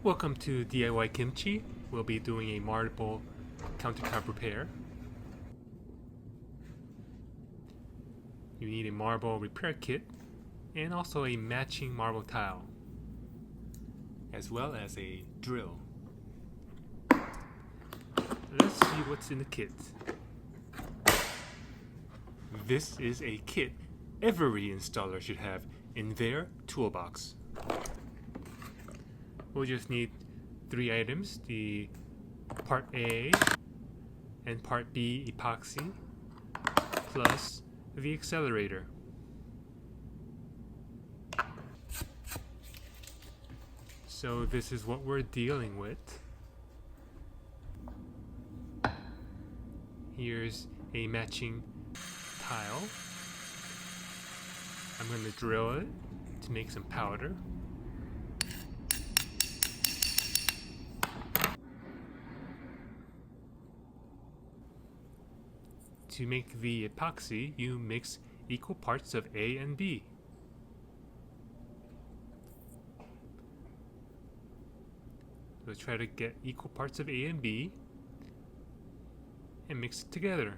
Welcome to DIY Kimchi. We'll be doing a marble countertop repair. You need a marble repair kit and also a matching marble tile, as well as a drill. Let's see what's in the kit. This is a kit every installer should have in their toolbox. We'll just need 3 items, the part A and part B epoxy, plus the accelerator. So this is what we're dealing with. Here's a matching tile. I'm going to drill it to make some powder. To make the epoxy, you mix equal parts of A and B. Let's try to get equal parts of A and B and mix it together.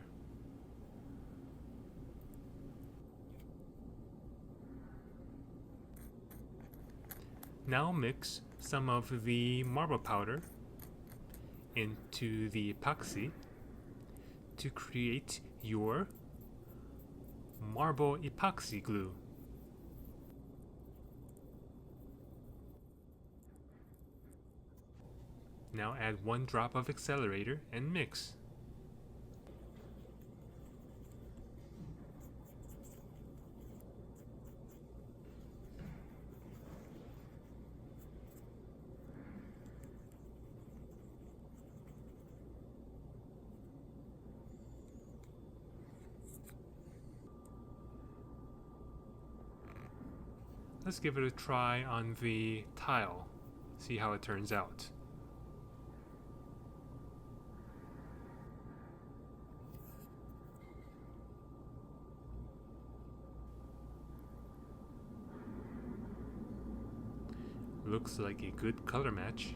Now mix some of the marble powder into the epoxy to create your marble epoxy glue. Now add 1 drop of accelerator and mix. Let's give it a try on the tile, see how it turns out. Looks like a good color match.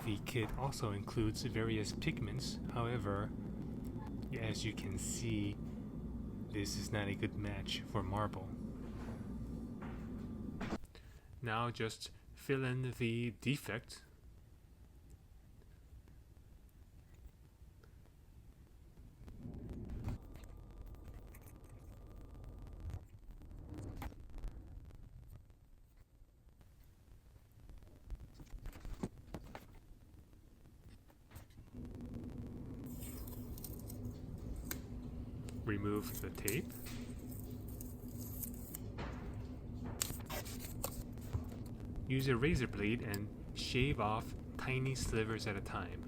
The kit also includes various pigments, however, as you can see, this is not a good match for marble. Now just fill in the defect. Remove the tape. Use a razor blade and shave off tiny slivers at a time.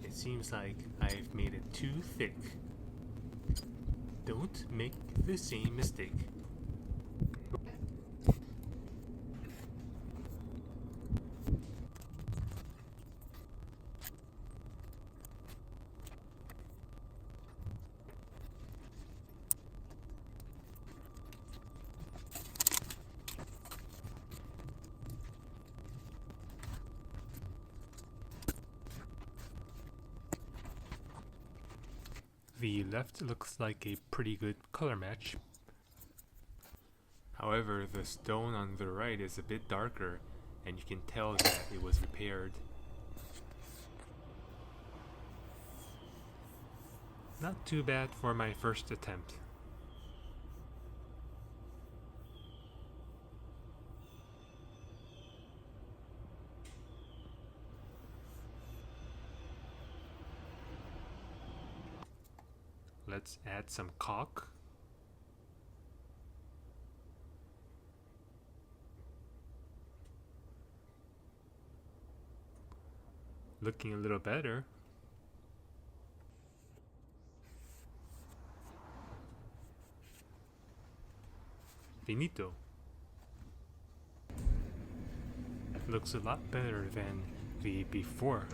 It seems like I've made it too thick. Don't make the same mistake. The left looks like a pretty good color match. However, the stone on the right is a bit darker, and you can tell that it was repaired. Not too bad for my first attempt. Let's add some caulk. Looking a little better. Finito. Looks a lot better than the before.